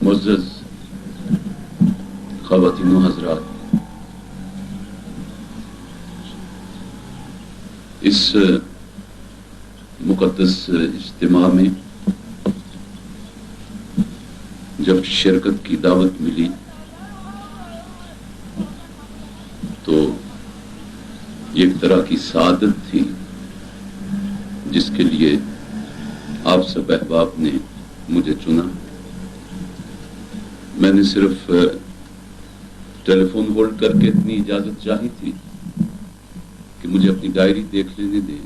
معزز خواتین و حضرات، اس مقدس اجتماع میں جب شرکت کی دعوت ملی تو ایک طرح کی سعادت تھی جس کے لیے آپ سب احباب نے مجھے چنا۔ میں نے صرف ٹیلی فون ہولڈ کر کے اتنی اجازت چاہی تھی کہ مجھے اپنی ڈائری دیکھ لینے دیں۔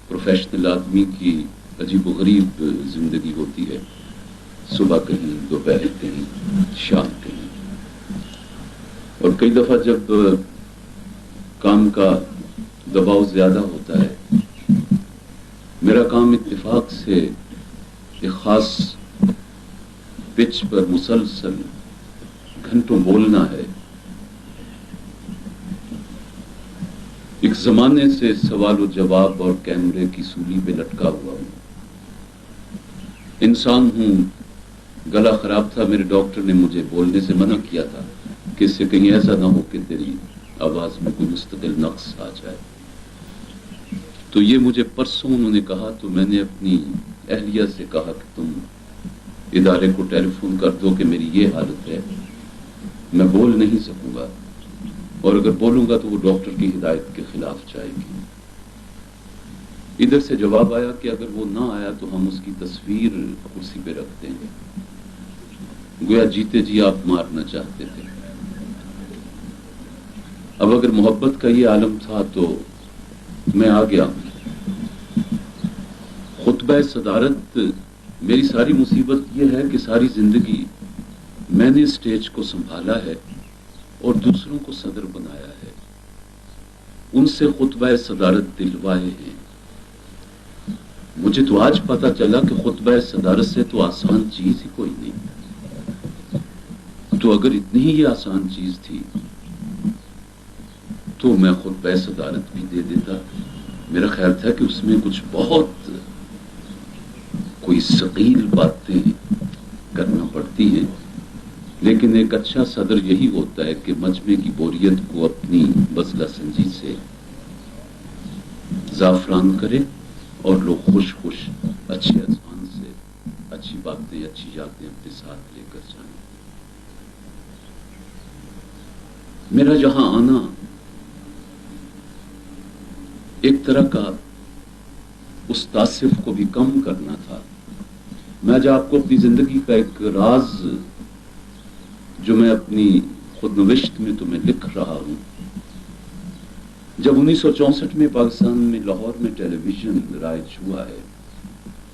پروفیشنل آدمی کی عجیب و غریب زندگی ہوتی ہے، صبح کہیں، دوپہر کہیں، شام کہیں، اور کئی دفعہ جب کام کا دباؤ زیادہ ہوتا ہے، میرا کام اتفاق سے ایک خاص پچ پر مسلسل گھنٹوں بولنا ہے۔ ایک زمانے سے سوال و جواب اور کیمرے کی سولی پہ لٹکا ہوا ہوں۔ انسان ہوں، گلا خراب تھا، میرے ڈاکٹر نے مجھے بولنے سے منع کیا تھا کہ اس سے کہیں ایسا نہ ہو کہ تیری آواز میں کوئی مستقل نقص آ جائے۔ تو یہ مجھے پرسوں انہوں نے کہا، تو میں نے اپنی اہلیہ سے کہا کہ تم ادارے کو ٹیلی فون کر دو کہ میری یہ حالت ہے، میں بول نہیں سکوں گا، اور اگر بولوں گا تو وہ ڈاکٹر کی ہدایت کے خلاف جائے گی۔ ادھر سے جواب آیا کہ اگر وہ نہ آیا تو ہم اس کی تصویر کرسی پہ رکھ دیں گے، گویا جیتے جی آپ مارنا چاہتے تھے۔ اب اگر محبت کا یہ عالم تھا تو میں آ گیا ہوں۔ خطبہ صدارت، میری ساری مصیبت یہ ہے کہ ساری زندگی میں نے اسٹیج کو سنبھالا ہے اور دوسروں کو صدر بنایا ہے، ان سے خطبہ صدارت دلوائے ہیں۔ مجھے تو آج پتا چلا کہ خطبہ صدارت سے تو آسان چیز ہی کوئی نہیں۔ تو اگر اتنی ہی یہ آسان چیز تھی تو میں خطبہ صدارت بھی دے دیتا۔ میرا خیال تھا کہ اس میں کچھ بہت کوئی ثقیل باتیں کرنا پڑتی ہیں، لیکن ایک اچھا صدر یہی ہوتا ہے کہ مجمع کی بوریت کو اپنی بزلہ سنجی سے زعفران کرے اور لوگ خوش خوش اچھے اذہان سے اچھی باتیں، اچھی یادیں اپنے ساتھ لے کر جائیں۔ میرا جہاں آنا ایک طرح کا اس تعصب کو بھی کم کرنا تھا۔ میں آج آپ کو اپنی زندگی کا ایک راز جو میں اپنی خود نوشت میں تمہیں لکھ رہا ہوں، جب 1964 میں پاکستان میں لاہور میں ٹیلی ویژن رائج ہوا ہے،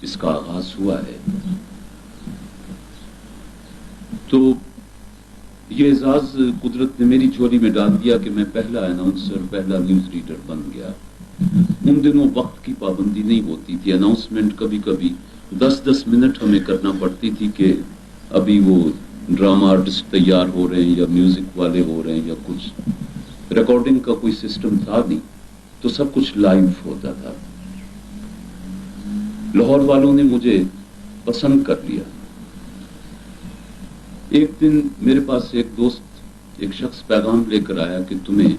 اس کا آغاز ہوا ہے، تو یہ اعزاز قدرت نے میری جھولی میں ڈال دیا کہ میں پہلا اناؤنسر، پہلا نیوز ریڈر بن گیا۔ ان دنوں وقت کی پابندی نہیں ہوتی تھی، اناؤنسمنٹ کبھی کبھی 10-10 منٹ ہمیں کرنا پڑتی تھی کہ ابھی وہ ڈرامہ آرٹسٹ تیار ہو رہے ہیں یا میوزک والے ہو رہے ہیں یا کچھ، ریکارڈنگ کا کوئی سسٹم تھا نہیں، تو سب کچھ لائیو ہوتا تھا۔ لاہور والوں نے مجھے پسند کر لیا۔ ایک دن میرے پاس ایک دوست، ایک شخص پیغام لے کر آیا کہ تمہیں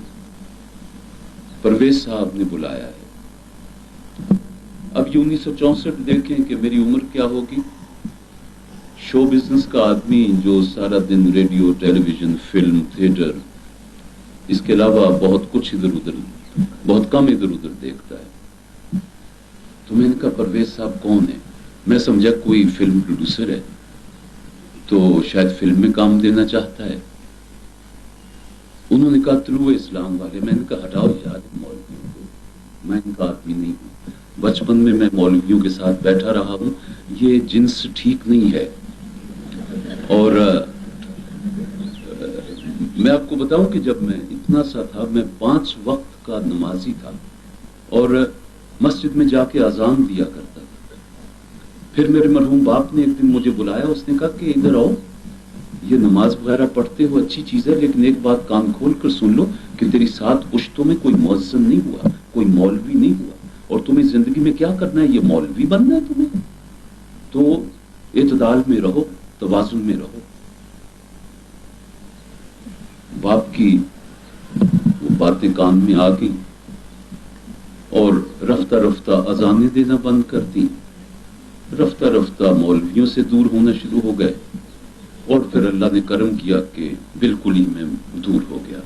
پرویز صاحب نے بلایا ہے۔ اب یہ 1964 دیکھیں کہ میری عمر کیا ہوگی۔ شو بزنس کا آدمی جو سارا دن ریڈیو، ٹیلی ویژن، فلم، تھیٹر، اس کے علاوہ بہت کچھ ادھر ادھر، بہت کم ادھر ادھر دیکھتا ہے۔ تو میں نے کہا پرویز صاحب کون ہے؟ میں سمجھا کوئی فلم پروڈیوسر ہے، تو شاید فلم میں کام دینا چاہتا ہے۔ انہوں نے کہا طلوع اسلام والے۔ میں نے کہا ہٹاؤ یاد مولویوں کو، میں ان کا آدمی نہیں ہوں۔ بچپن میں مولویوں کے ساتھ بیٹھا رہا ہوں، یہ جنس ٹھیک نہیں ہے۔ اور میں آپ کو بتاؤں کہ جب میں اتنا سا تھا، میں 5 وقت کا نمازی تھا اور مسجد میں جا کے اذان دیا کرتا تھا۔ پھر میرے مرحوم باپ نے ایک دن مجھے بلایا، اس نے کہا کہ ادھر آؤ، یہ نماز وغیرہ پڑھتے ہو اچھی چیز ہے، لیکن ایک بات کان کھول کر سن لو کہ تیری 7 پشتوں میں کوئی مؤذن نہیں ہوا، کوئی مولوی نہیں ہوا، اور تمہیں زندگی میں کیا کرنا ہے؟ یہ مولوی بننا ہے تمہیں؟ تو اعتدال میں رہو، तवाज़ुन में रहो। बाप की वो बातें कान में आ गई और रफ्ता रफ्ता अजानें देना बंद कर दी, रफ्ता रफ्ता मौलवियों से दूर होना शुरू हो गए और फिर अल्लाह ने करम किया कि बिल्कुल ही मैं दूर हो गया।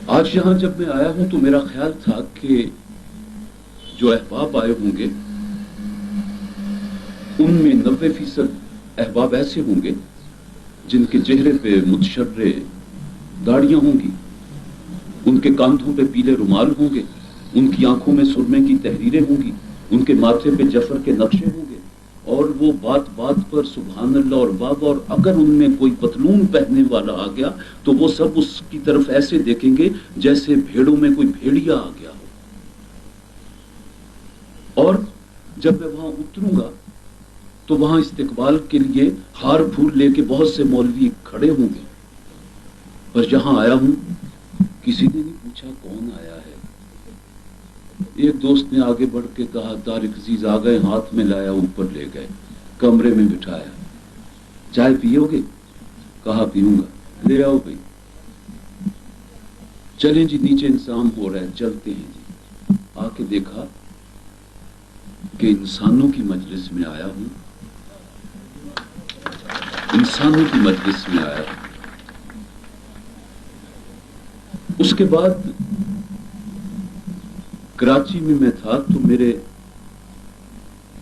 आज यहां जब मैं आया हूं तो मेरा ख्याल था कि जो अहबाब आए होंगे उनमें 90% अहबाब ऐसे होंगे जिनके चेहरे पे मुतशर्रे दाढ़ियां होंगी, उनके कांधों पे पीले रुमाल होंगे, उनकी आंखों में सुरमे की तहरीरें होंगी, उनके माथे पे जफर के नक्शे होंगे और वो बात बात पर सुभान अल्लाह और बाबा, और अगर उनमें कोई पतलून पहनने वाला आ गया तो वो सब उसकी तरफ ऐसे देखेंगे जैसे भेड़ों में कोई भेड़िया आ गया हो। और जब मैं वहां उतरूंगा तो वहां इस्तिकबाल के लिए हार फूल लेके बहुत से मौलवी खड़े होंगे, पर जहां आया हूं किसी ने नहीं पूछा कौन आया है। एक दोस्त ने आगे बढ़ के कहा तारिक अजीज आ गए, हाथ में लाया, ऊपर ले गए, कमरे में बिठाया, चाय पियोगे? कहा पीऊंगा, ले आओ भाई। चलें जी, नीचे इंतजाम हो रहा है, चलते हैं जी। आके देखा कि इंसानों की मजलिस में आया हूं, इंसानों की मजलिस में आया हूं। उसके बाद कराची में मैं था तो मेरे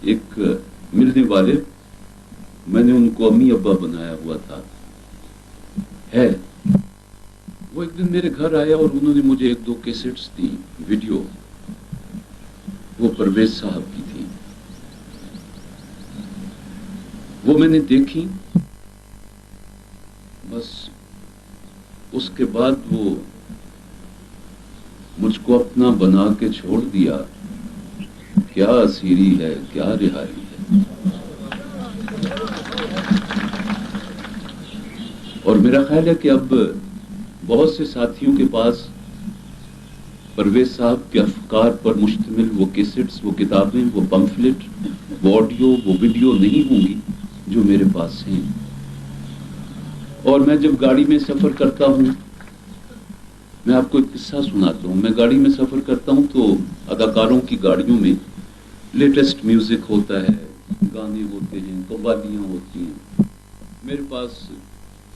एक मिलने वाले, मैंने उनको अम्मी अब्बा बनाया हुआ था है, वो एक दिन मेरे घर आया और उन्होंने मुझे 1-2 कैसेट्स दी वीडियो, वो परवेज साहब की थी, वो मैंने देखी। बस उसके बाद वो मुझको अपना बना के छोड़ दिया। क्या असीरी है, क्या रिहाई है। और मेरा ख्याल है कि अब बहुत से साथियों के पास परवेज साहब के अफकार पर मुश्तमिल वो कैसेट्स, वो किताबें, वो पंफलेट, वो ऑडियो, वो वीडियो नहीं होंगी जो मेरे पास हैं। और मैं जब गाड़ी में सफर करता हूं, मैं आपको एक किस्सा सुनाता हूं। मैं गाड़ी में सफर करता हूं तो अदाकारों की गाड़ियों में लेटेस्ट म्यूजिक होता है, गाने होते हैं, कव्वालियां होती हैं। मेरे पास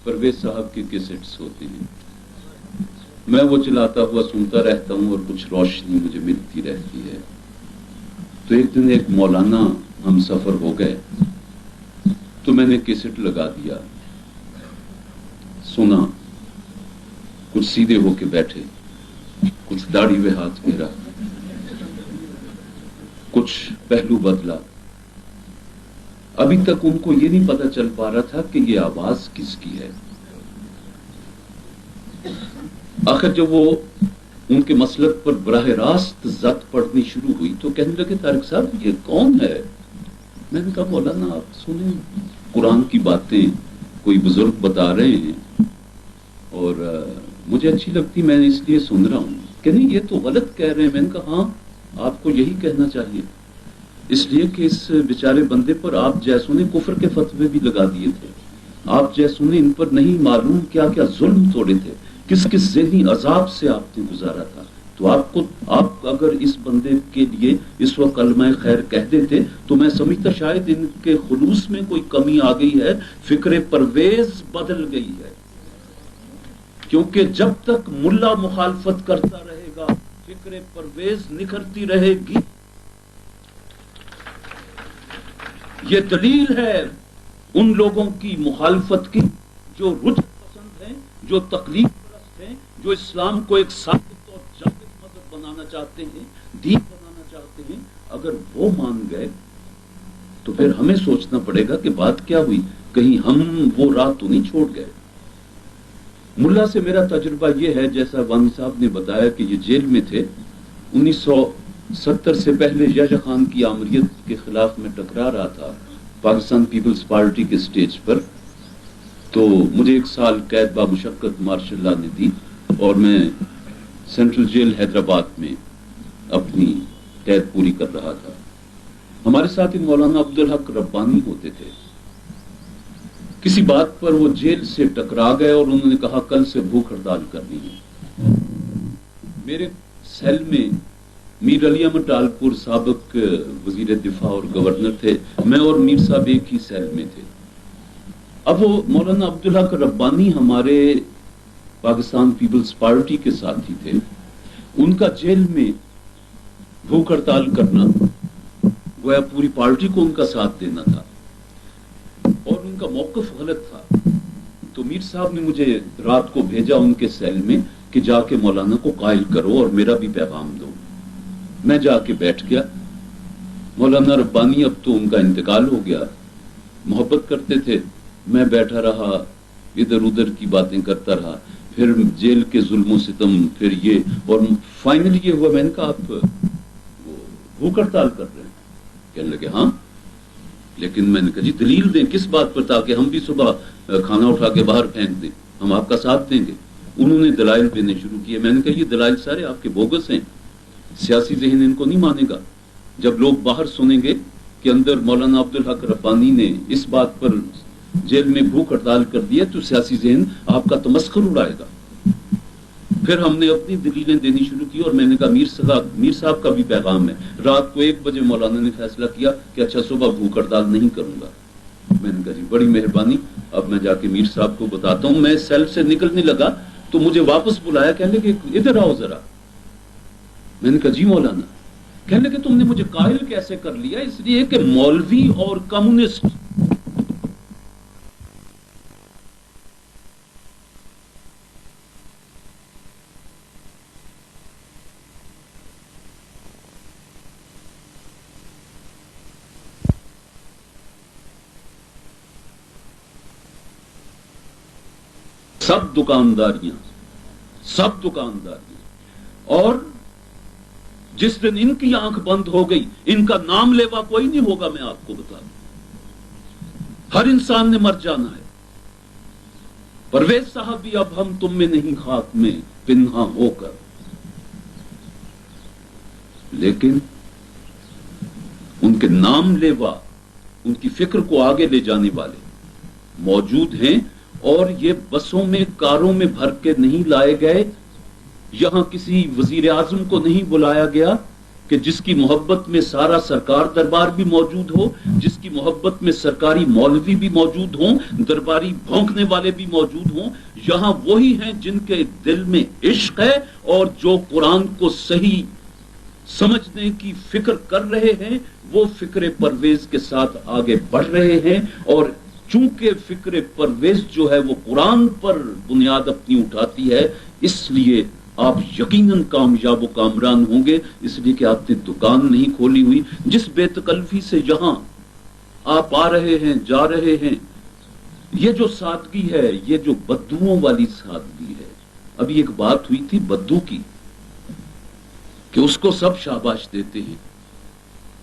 परवेज साहब के कैसेट्स होते हैं, मैं वो चलाता हुआ सुनता रहता हूं और कुछ रोशनी मुझे मिलती रहती है। तो एक दिन एक मौलाना हम सफर हो गए तो मैंने कैसेट लगा दिया, सुना। कुछ सीधे होके बैठे, कुछ दाढ़ी में हाथ फेरा, कुछ पहलू बदला। अभी तक उनको ये नहीं पता चल पा रहा था कि ये आवाज किसकी है। आखिर जब वो उनके मसलक पर बराह रास्त जद पड़नी शुरू हुई तो कहने लगे तारिक साहब ये कौन है? मैंने कहा मौलाना आप सुने, कुरान की बातें कोई बुजुर्ग बता रहे हैं और मुझे अच्छी लगती, मैं इसलिए सुन रहा हूं। कि नहीं ये तो गलत कह रहे हैं। मैंने कहा हाँ, आपको यही कहना चाहिए, इसलिए कि इस बेचारे बंदे पर आप जैसों ने कुफर के फतवे भी लगा दिए थे, आप जैसों ने इन पर नहीं मालूम क्या क्या जुल्म तोड़े थे, किस किस ज़हनी अजाब से आपने गुजारा था। तो आप अगर इस बंदे के लिए इस वक्त कलमा खैर कह देते तो मैं समझता शायद इनके खुलूस में कोई कमी आ गई है, फिक्र परवेज बदल गई है। क्योंकि जब तक मुल्ला मुखालफत करता रहेगा फिक्र परवेज निखरती रहेगी। ये दलील है उन लोगों की मुखालफत की जो रुजत पसंद हैं, जो तकलीफ परस्त हैं, जो इस्लाम को एक साबित और जाबित मजहब बनाना चाहते हैं, दीन बनाना चाहते हैं। अगर वो मान गए तो फिर हमें सोचना पड़ेगा कि बात क्या हुई, कहीं हम वो राह तो नहीं छोड़ गए। मुल्ला से मेरा तजुर्बा ये है, जैसा वानी साहब ने बताया कि ये जेल में थे, 1970 से पहले याह्या खान की आमरीत के खिलाफ में टकरा रहा था पाकिस्तान पीपल्स पार्टी के स्टेज पर। तो मुझे 1 साल कैद बामुशक्कत मार्शल लॉ ने दी और मैं सेंट्रल जेल हैदराबाद में अपनी कैद पूरी कर रहा था। हमारे साथ ही मौलाना अब्दुल हक रब्बानी होते थे। किसी बात पर वो जेल से टकरा गए और उन्होंने कहा कल से भूख हड़ताल करनी है। मेरे सेल में मीर अली अहमद टालपुर साबिक वजीर दिफा और गवर्नर थे, मैं और मीर साहब एक ही सेल में थे। अब वो मौलाना अब्दुल हक रब्बानी हमारे पाकिस्तान पीपल्स पार्टी के साथी थे, उनका जेल में भूख हड़ताल करना गोया पूरी पार्टी को उनका साथ देना था और उनका मौकफ गलत था। तो मीर साहब ने मुझे रात को भेजा उनके सेल में कि जाके मौलाना को कायल करो और मेरा भी पैगाम दो। मैं जाके बैठ गया। मौलाना रब्बानी, अब तो उनका इंतकाल हो गया, मोहब्बत करते थे। मैं बैठा रहा, इधर उधर की बातें करता रहा, फिर जेल के जुल्म सितम, फिर ये, और फाइनली ये हुआ, मैंने कहा आप भूख हड़ताल कर रहे हैं? कहने लगे हाँ। लेकिन मैंने कहा जी दलील दें, किस बात पर, ताकि हम भी सुबह खाना उठा के बाहर फेंक दें, हम आपका साथ देंगे। उन्होंने दलाइल देने शुरू किए। मैंने कहा ये दलाइल सारे आपके बोगस हैं, सियासी ज़हन इनको नहीं मानेगा। जब लोग बाहर सुनेंगे कि अंदर मौलाना अब्दुल हक रब्बानी ने इस बात पर जेल में भूख हड़ताल कर दिया, तो सियासी ज़हन आपका तमस्खुर उड़ाएगा। फिर हमने अपनी दलीलें देनी शुरू की और मैंने कहा मीर साहब का भी पैगाम है। रात को 1 बजे मौलाना ने फैसला किया कि अच्छा सुबह भूख हड़ताल नहीं करूंगा। मैंने कहा जी बड़ी मेहरबानी, अब मैं जाके मीर साहब को बताता हूँ। मैं सेल से निकलने लगा तो मुझे वापस बुलाया, कहने लगे इधर आओ जरा। मैंने कहा जी मौलाना। कहने लगे तुमने मुझे कायल कैसे कर लिया? इसलिए कि मौलवी और कम्युनिस्ट सब दुकानदारियां, और जिस दिन इनकी आंख बंद हो गई, इनका नाम लेवा कोई नहीं होगा। मैं आपको बता दूं, हर इंसान ने मर जाना है। परवेज साहब भी अब हम तुम में नहीं खाक में पिन्हा होकर, लेकिन उनके नाम लेवा, उनकी फिक्र को आगे ले जाने वाले मौजूद हैं। और ये बसों में, कारों में भर के नहीं लाए गए, यहां किसी वजीर आजम को नहीं बुलाया गया कि जिसकी मोहब्बत में सारा सरकार दरबार भी मौजूद हो, जिसकी मोहब्बत में सरकारी मौलवी भी मौजूद हों, दरबारी भौंकने वाले भी मौजूद हों। यहां वही हैं जिनके दिल में इश्क है और जो कुरान को सही समझने की फिक्र कर रहे हैं, वो फिक्र परवेज के साथ आगे बढ़ रहे हैं। और चूंकि फिक्र परवेज जो है वो कुरान पर बुनियाद अपनी उठाती है, इसलिए आप यकीनन कामयाब व कामरान होंगे, इसलिए कि आपने दुकान नहीं खोली हुई। जिस बेतकल्फी से यहां आप आ रहे हैं, जा रहे हैं, ये जो सादगी है, ये जो बद्दुओं वाली सादगी है। अभी एक बात हुई थी बद्दू की कि उसको सब शाबाश देते हैं।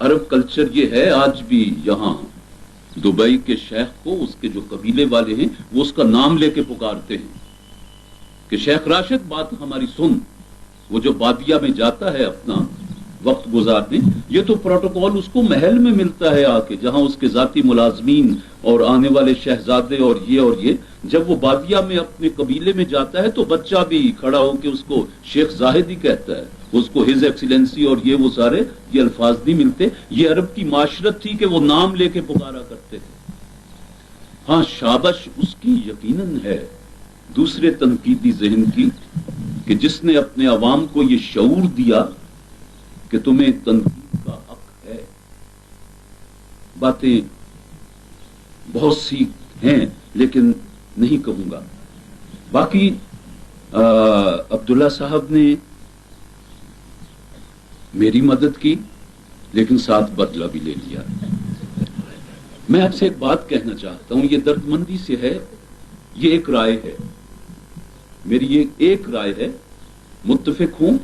अरब कल्चर ये है, आज भी यहां दुबई के शेख को उसके जो कबीले वाले हैं वो उसका नाम लेके पुकारते हैं कि शेख राशिद बात हमारी सुन। वो जो बादिया में जाता है अपना वक्त गुजारने, ये तो प्रोटोकॉल उसको महल में मिलता है आके, जहां उसके जाती मुलाजमीन और आने वाले शहजादे और ये। जब वो बादिया में अपने कबीले में जाता है तो बच्चा भी खड़ा होकर उसको शेख जाहिद ही कहता है, उसको हिज एक्सीलेंसी और ये वो सारे ये अल्फाज नहीं मिलते। ये अरब की माशरत थी कि वो नाम लेके पुकारा करते थे। हाँ, शाबाश उसकी यकीनन है दूसरे तनकीदी ज़हन की कि जिसने अपने अवाम को ये शऊर दिया कि तुम्हें तनकीद का हक है। बातें बहुत सी हैं लेकिन नहीं कहूंगा। बाकी अब्दुल्ला साहब ने मेरी मदद की, लेकिन साथ बदला भी ले लिया। मैं आपसे एक बात कहना चाहता हूं, ये दर्दमंदी से है, ये एक राय है मेरी, ये एक राय है। मुत्तफिक हूं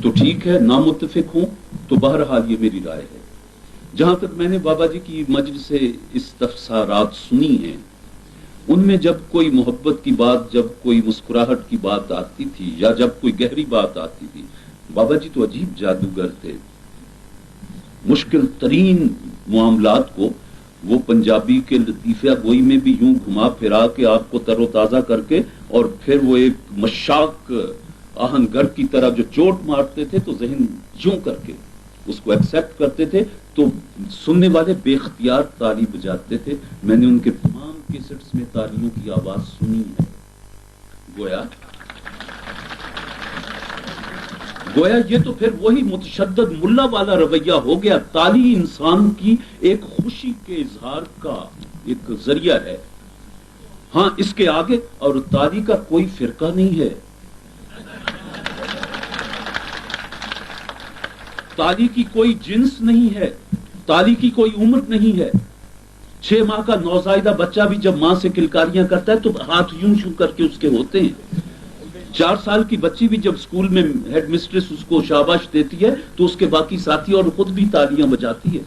तो ठीक है, ना मुत्तफिक हूं तो बहरहाल ये मेरी राय है। जहां तक मैंने बाबा जी की मजलिस से इस्तफसारात सुनी हैं, उनमें जब कोई मोहब्बत की बात, जब कोई मुस्कुराहट की बात आती थी, या जब कोई गहरी बात आती थी, बाबा जी तो अजीब जादूगर थे। मुश्किल तरीन मामलात को وہ پنجابی کے لطیفہ گوئی میں بھی یوں گھما پھرا کے آپ کو تر و تازہ کر کے اور پھر وہ ایک مشاق آہنگر کی طرح جو چوٹ مارتے تھے تو ذہن یوں کر کے اس کو ایکسپٹ کرتے تھے تو سننے والے بے اختیار تالی بجاتے تھے. میں نے ان کے تمام کیسٹس میں تالیوں کی آواز سنی ہے. گویا یہ تو پھر وہی متشدد ملا والا رویہ ہو گیا. تالی انسان کی ایک خوشی کے اظہار کا ایک ذریعہ ہے. ہاں اس کے آگے اور تالی کا کوئی فرقہ نہیں ہے. تالی کی کوئی جنس نہیں ہے. تالی کی کوئی عمر نہیں ہے. 6 ماہ کا نوزائیدہ بچہ بھی جب ماں سے کلکاریاں کرتا ہے تو ہاتھ یوں شوں کر کے اس کے ہوتے ہیں. 4 سال کی بچی بھی جب سکول میں ہیڈ مسٹریس اس کو شاباش دیتی ہے تو اس کے باقی ساتھی اور خود بھی تالیاں بجاتی ہے.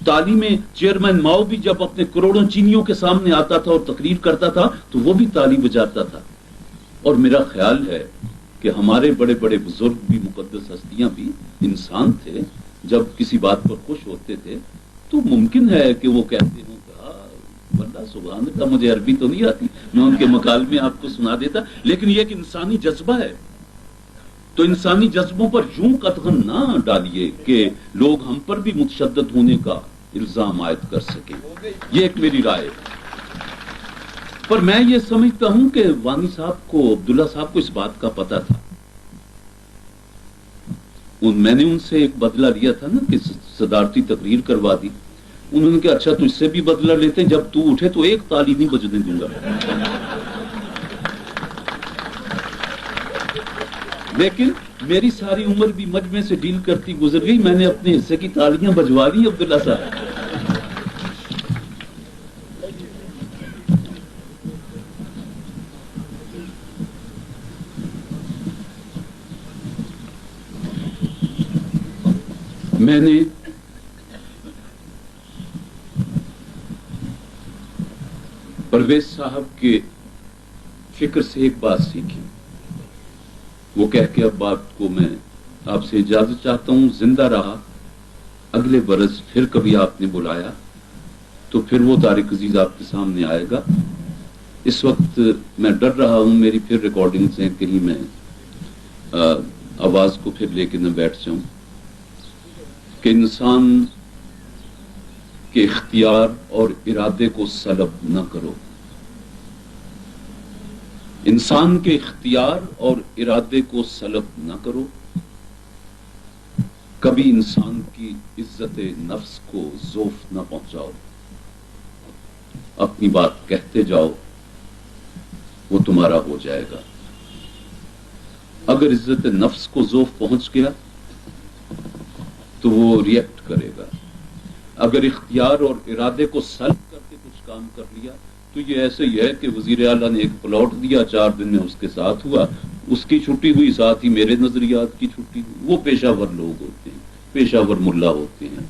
تالی میں چیئرمین ماؤ بھی جب اپنے کروڑوں چینیوں کے سامنے آتا تھا اور تقریر کرتا تھا تو وہ بھی تالی بجاتا تھا. اور میرا خیال ہے کہ ہمارے بڑے بڑے بزرگ بھی مقدس ہستیاں بھی انسان تھے. جب کسی بات پر خوش ہوتے تھے تو ممکن ہے کہ وہ کہتے ہوں واللہ سبحان اللہ مجھے عربی تو نہیں آتی, میں ان کے مکالمے آپ کو سنا دیتا, لیکن یہ ایک انسانی جذبہ ہے. تو انسانی جذبوں پر یوں قدغن نہ ڈالیے کہ لوگ ہم پر بھی متشدد ہونے کا الزام عائد کر سکیں. یہ ایک میری رائے ہے. پر میں یہ سمجھتا ہوں کہ وانی صاحب کو, عبداللہ صاحب کو اس بات کا پتہ تھا. میں نے ان سے ایک بدلہ لیا تھا نا کہ صدارتی تقریر کروا دی. انہوں نے کہا اچھا تو اس سے بھی بدلہ لیتے ہیں, جب تو اٹھے تو ایک تالی نہیں بجنے دوں گا. لیکن میری ساری عمر بھی مجمع سے ڈیل کرتی گزر گئی. میں نے اپنے حصے کی تالیاں بجوا لی عبداللہ صاحب. میں نے پرویز صاحب کے فکر سے ایک بات سیکھی. وہ کہہ کے اب بات کو میں آپ سے اجازت چاہتا ہوں. زندہ رہا اگلے برس پھر کبھی آپ نے بلایا تو پھر وہ طارق عزیز آپ کے سامنے آئے گا. اس وقت میں ڈر رہا ہوں میری پھر ریکارڈنگ سے کہیں میں آواز کو پھر لے کے نہ بیٹھ جاؤں کہ انسان کے اختیار اور ارادے کو سلب نہ کرو. انسان کے اختیار اور ارادے کو سلب نہ کرو. کبھی انسان کی عزت نفس کو ضعف نہ پہنچاؤ. اپنی بات کہتے جاؤ, وہ تمہارا ہو جائے گا. اگر عزت نفس کو ضعف پہنچ گیا تو وہ ریئیکٹ کرے گا. اگر اختیار اور ارادے کو سلب کر کے کچھ کام کر لیا تو یہ ایسے ہی ہے کہ وزیر اعلیٰ نے ایک پلاٹ دیا, 4 دن میں اس کے ساتھ ہوا, اس کی چھٹی ہوئی, ساتھ ہی میرے نظریات کی چھٹی ہوئی. وہ پیشہ ور لوگ ہوتے ہیں, پیشہ ور ملا ہوتے ہیں.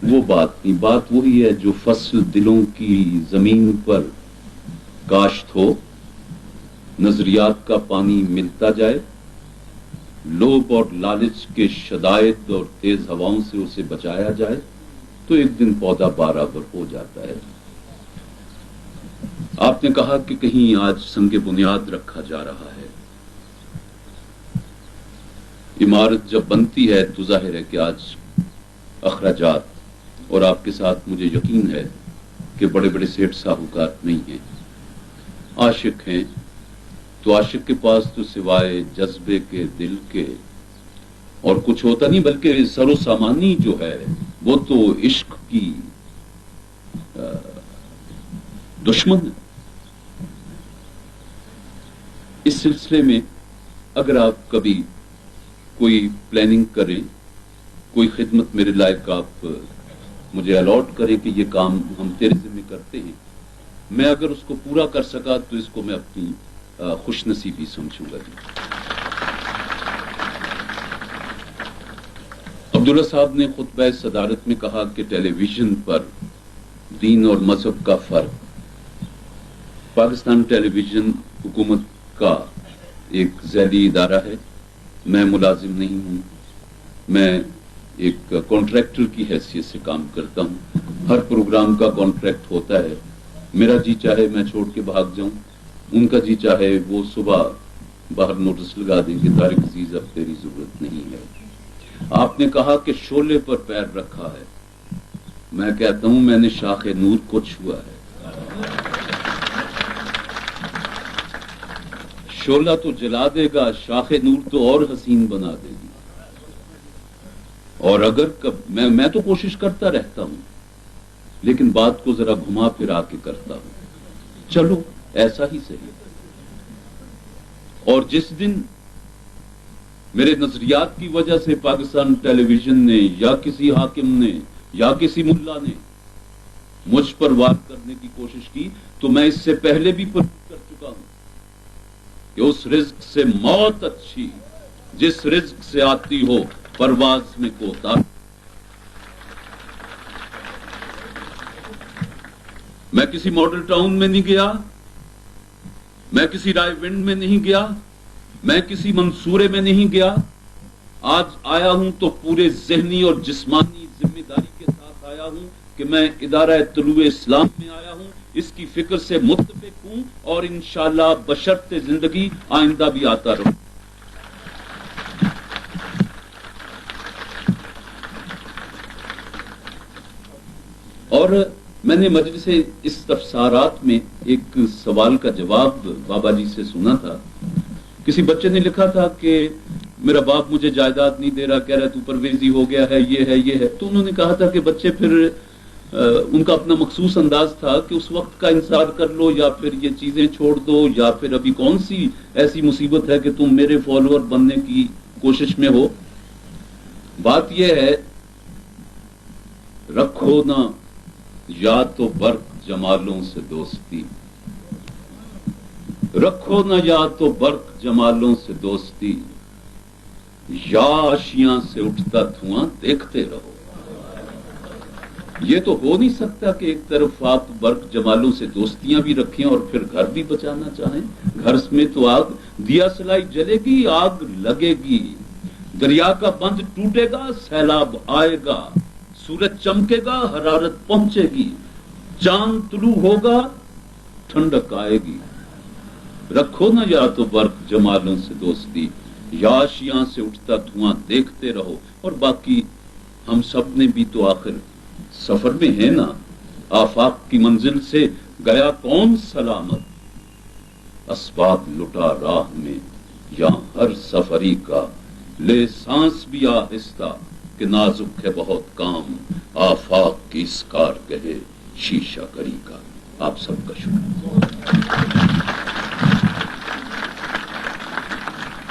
وہ بات نہیں. بات وہی ہے جو فصل دلوں کی زمین پر کاشت ہو, نظریات کا پانی ملتا جائے, لوب اور لالچ کے شدائد اور تیز ہواؤں سے اسے بچایا جائے تو ایک دن پودا برابر ہو جاتا ہے. آپ نے کہا کہ کہیں آج سنگ بنیاد رکھا جا رہا ہے. عمارت جب بنتی ہے تو ظاہر ہے کہ آج اخراجات, اور آپ کے ساتھ مجھے یقین ہے کہ بڑے بڑے سیٹ ساہوکار نہیں ہیں, عاشق ہیں. تو عاشق کے پاس تو سوائے جذبے کے, دل کے اور کچھ ہوتا نہیں, بلکہ سر و سامانی جو ہے وہ تو عشق کی دشمن ہے. اس سلسلے میں اگر آپ کبھی کوئی پلاننگ کریں, کوئی خدمت میرے لائق آپ مجھے الاٹ کریں کہ یہ کام ہم تیرے ذمہ کرتے ہیں, میں اگر اس کو پورا کر سکا تو اس کو میں اپنی خوش نصیبی سمجھوں گا. عبداللہ صاحب نے خطبہ صدارت میں کہا کہ ٹیلی ویژن پر دین اور مذہب کا فرق. پاکستان ٹیلی ویژن حکومت کا ایک ذیلی ادارہ ہے. میں ملازم نہیں ہوں, میں एक कॉन्ट्रैक्टर की हैसियत से काम करता हूँ। हर प्रोग्राम का कॉन्ट्रैक्ट होता है। मेरा जी चाहे मैं छोड़ के भाग जाऊं, उनका जी चाहे वो सुबह बाहर नोटिस लगा दें कि तारिक अजीज अब तेरी जरूरत नहीं है। आपने कहा कि शोले पर पैर रखा है, मैं कहता हूं मैंने शाखे नूर को छुआ है। शोला तो जला देगा, शाखे नूर तो और हसीन बना देगी। और अगर मैं तो कोशिश करता रहता हूं, लेकिन बात को जरा घुमा फिरा के करता हूं। चलो ऐसा ही सही। और जिस दिन मेरे नजरियात की वजह से पाकिस्तान टेलीविजन ने या किसी हाकिम ने या किसी मुल्ला ने मुझ पर वार करने की कोशिश की, तो मैं इससे पहले भी कर चुका हूं कि उस रिज्क से मौत अच्छी जिस रिज्क से आती हो परवाज में कोताही। मैं किसी मॉडल टाउन में नहीं गया, मैं किसी राय विंड में नहीं गया, मैं किसी मंसूरे में नहीं गया। आज आया हूं तो पूरे ज़हनी और जिस्मानी जिम्मेदारी के साथ आया हूं कि मैं इदारा तुलूए इस्लाम में आया हूं, इसकी फिक्र से मुत्तफिक हूं और इंशाअल्लाह बशर्ते जिंदगी आइंदा भी आता रहूं। और मैंने मजलिस इस्तफसारात में एक सवाल का जवाब बाबा जी से सुना था। किसी बच्चे ने लिखा था कि मेरा बाप मुझे जायदाद नहीं दे रहा, कह रहा तू परवेजी हो गया है, ये है ये है। तो उन्होंने कहा था कि बच्चे फिर उनका अपना मखसूस अंदाज था कि उस वक्त का इंतजार कर लो या फिर ये चीजें छोड़ दो, या फिर अभी कौन सी ऐसी मुसीबत है कि तुम मेरे फॉलोअर बनने की कोशिश में हो। बात यह है, रखो ना या तो बर्क जमालों से दोस्ती, रखो न या तो बर्क जमालों से दोस्ती, या आशियां से उठता धुआं देखते रहो। ये तो हो नहीं सकता कि एक तरफ आप बर्क जमालों से दोस्तियां भी रखें और फिर घर भी बचाना चाहें। घर में तो आग, दिया सलाई जलेगी, आग लगेगी, दरिया का बंद टूटेगा, सैलाब आएगा, सूरज चमकेगा, हरारत पहुंचेगी, चांद तुलू होगा, ठंडक आएगी। रखो ना या तो बर्क जमालों से दोस्ती, या आशियां से उठता धुआं देखते रहो। और बाकी हम सब ने भी तो आखिर सफर में है ना, आफाक की मंजिल से गया कौन सलामत, असबाब लुटा राह में या हर सफरी का, ले सांस भी आहिस्ता कि नाजुक है बहुत काम, आफाक की इस कारगहे शीशा करी का। आप सबका शुक्रिया।